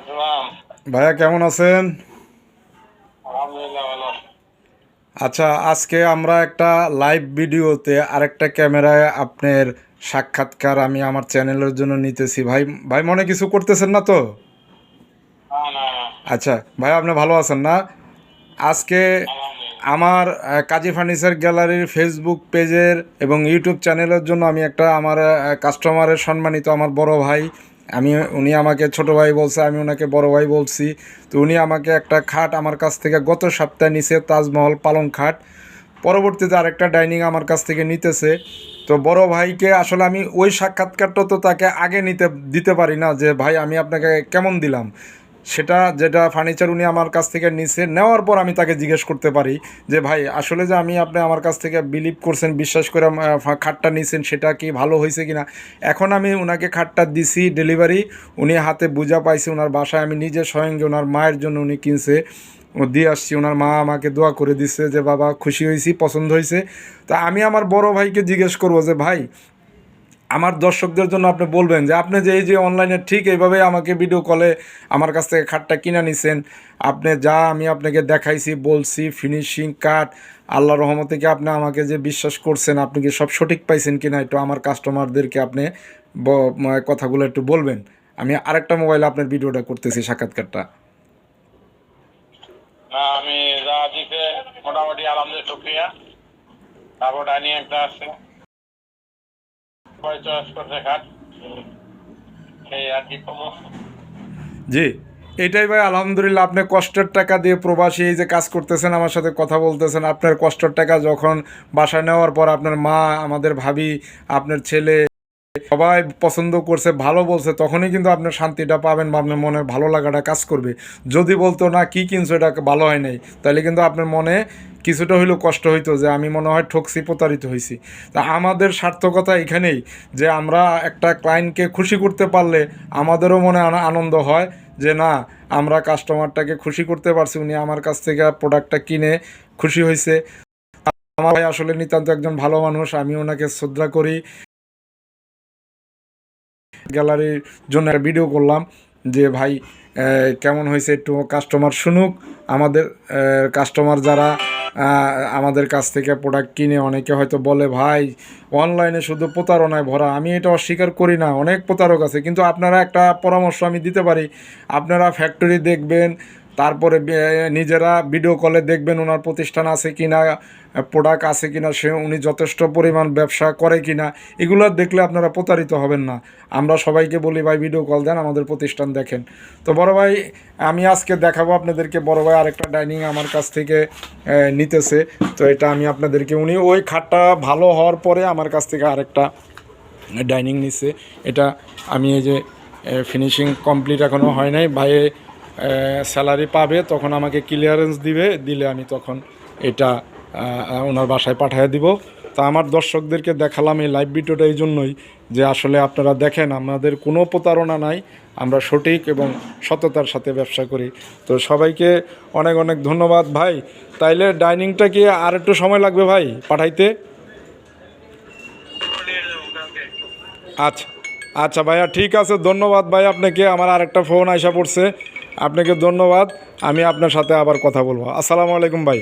সালাম। ভাইয়া কেমন আছেন? আলহামদুলিল্লাহ ভালো। আচ্ছা, আজকে আমরা একটা লাইভ ভিডিওতে আরেকটা ক্যামেরায় আপনার সাক্ষাৎকার আমি আমার চ্যানেলের জন্য নিতেছি। ভাই ভাই মনে কিছু করতেছেন না তো? না না না, আচ্ছা ভাই, আপনি ভালো আছেন না? আজকে আলহামদুলিল্লাহ। আমার কাজী ফার্নিচার গ্যালারির ফেসবুক পেজের এবং ইউটিউব চ্যানেলের জন্য আমি একটা আমার কাস্টমারের সম্মানিত আমার বড় ভাই, উনি আমাকে ছোট ভাই বলছে, আমি ওনাকে বড় ভাই বলছি। তো উনি আমাকে একটা খাট আমার কাছ থেকে গত সপ্তাহে নিছে, তাজমহল পালং খাট। পরবর্তীতে আরেকটা ডাইনিং আমার কাছ থেকে নিতেছে। তো বড় ভাইকে আসলে আমি ওই সাক্ষাৎকারটা তো তাকে আগে দিতে পারি না, যে ভাই আমি আপনাকে কেমন দিলাম। সেটা যেটা ফার্নিচার উনি আমার কাছ থেকে নিছে, নেওয়ার পর আমি তাকে জিজ্ঞেস করতে পারি যে ভাই আসলে যে আপনি আমার কাছ থেকে বিলিভ করছেন, বিশ্বাস করে খাটটা নিছেন, সেটা কি ভালো হয়েছে কিনা। এখন আমি ওনাকে খাটটা দিছি ডেলিভারি, উনি হাতে বুঝা পাইছে, ওনার বাসায় আমি নিজে স্বয়ং ওনার মায়ের জন্য উনি কিনছে, ও দিয়ে আসছি। ওনার মা আমাকে দোয়া করে দিচ্ছে যে বাবা খুশি হয়েছি, পছন্দ হয়েছে। তা আমি আমার বড় ভাইকে জিজ্ঞেস করবো যে ভাই, আমার দর্শকদের জন্য আপনি বলবেন যে আপনি যে এই যে অনলাইনে ঠিক এইভাবে আমাকে ভিডিও কলে আমার কাছ থেকে খাটটা কিনে নিছেন, আপনি যা আমি আপনাকে দেখাইছি বলছি ফিনিশিং কাট, আল্লাহ রহমতে কি আপনি আমাকে যে বিশ্বাস করছেন, আপনি কি সব সঠিক পাইছেন কিনা, একটু আমার কাস্টমারদেরকে আপনি কথাগুলো একটু বলবেন। আমি আরেকটা মোবাইলে আপনার ভিডিওটা করতেছি, সাক্ষাৎকারটা। না, আমি যা দিতে মোটামুটি আলহামদুলিল্লাহ শুক্রিয়া। তারপর ডাইনিং একটা আছে, সবাই চয়েস করছে খাট, এই আর কি কমো। জি, এটাই ভাই আলহামদুলিল্লাহ। আপনি কষ্টের টাকা দিয়ে প্রবাসী এই যে কাজ করতেছেন, আমার সাথে কথা বলতেছেন, আপনার কষ্টের টাকা যখন বাসায় নেওয়ার পর আপনার মা, আমাদের ভাবি, আপনার ছেলে সবাই পছন্দ করছে, ভালো বলছে, তখনই কিন্তু আপনার শান্তিটা পাবেন বা আপনার মনে ভালো লাগাটা কাজ করবে। যদি বলতো না কি কিনছো এটা ভালো হয় নাই, তাহলে কিন্তু আপনার মনে কিছুটা হইলেও কষ্ট হইতো যে আমি মনে হয় ঠকছি, প্রতারিত হয়েছি। তা আমাদের সার্থকতা এখানেই, যে আমরা একটা ক্লায়েন্টকে খুশি করতে পারলে আমাদেরও মনে আনন্দ হয় যে না, আমরা কাস্টমারটাকে খুশি করতে পারছি, উনি আমার কাছ থেকে প্রোডাক্টটা কিনে খুশি হয়েছে। আমার ভাই আসলে নিতান্ত একজন ভালো মানুষ, আমি ওনাকে শ্রদ্ধা করি। গ্যালারির জন্য একটা ভিডিও করলাম যে ভাই কেমন হয়েছে একটু কাস্টমার শুনুক। আমাদের কাস্টমার যারা আমাদের কাছ থেকে প্রোডাক্ট কিনে, অনেকে হয়তো বলে ভাই অনলাইনে শুধু প্রতারণায় ভরা। আমি এটা অস্বীকার করি না, অনেক প্রতারক আছে, কিন্তু আপনারা একটা পরামর্শ আমি দিতে পারি, আপনারা ফ্যাক্টরি দেখবেন, তারপরে নিজেরা ভিডিও কলে দেখবেন ওনার প্রতিষ্ঠান আছে কিনা, প্রোডাক্ট আছে কিনা, উনি যথেষ্ট পরিমাণ ব্যবসা করে কিনা, এগুলো দেখলে আপনারা প্রতারিত হবেন না। আমরা সবাইকে বলি ভাই ভিডিও কল দেন, আমাদের প্রতিষ্ঠান দেখেন। তো বড় ভাই, আমি আজকে দেখাবো আপনাদেরকে, বড় ভাই আরেকটা ডাইনিং আমার কাছ থেকে নিতেছে। তো এটা আমি আপনাদেরকে, উনি ওই খাটটা ভালো হওয়ার পরে আমার কাছ থেকে আরেকটা ডাইনিং নিচ্ছে। এটা আমি এই যে ফিনিশিং কমপ্লিট এখনও হয় নাই, ভাই স্যালারি পাবে তখন আমাকে ক্লিয়ারেন্স দিলে আমি তখন এটা ওনার বাসায় পাঠিয়ে দিব। তা আমার দর্শকদেরকে দেখালাম এই লাইভ ভিডিওটা এই জন্যই, যে আসলে আপনারা দেখেন আমাদের কোনো প্রতারণা নাই, আমরা সঠিক এবং সততার সাথে ব্যবসা করি। তো সবাইকে অনেক অনেক ধন্যবাদ ভাই। তাইলে ডাইনিংটা কি আর একটু সময় লাগবে ভাই পাঠাইতে? আচ্ছা আচ্ছা ভাইয়া, ঠিক আছে, ধন্যবাদ ভাই আপনাকে। আমার আরেকটা ফোন আইসা পড়ছে, আপনাকে ধন্যবাদ। আমি আপনার সাথে আবার কথা বলবো। আসসালামু আলাইকুম ভাই।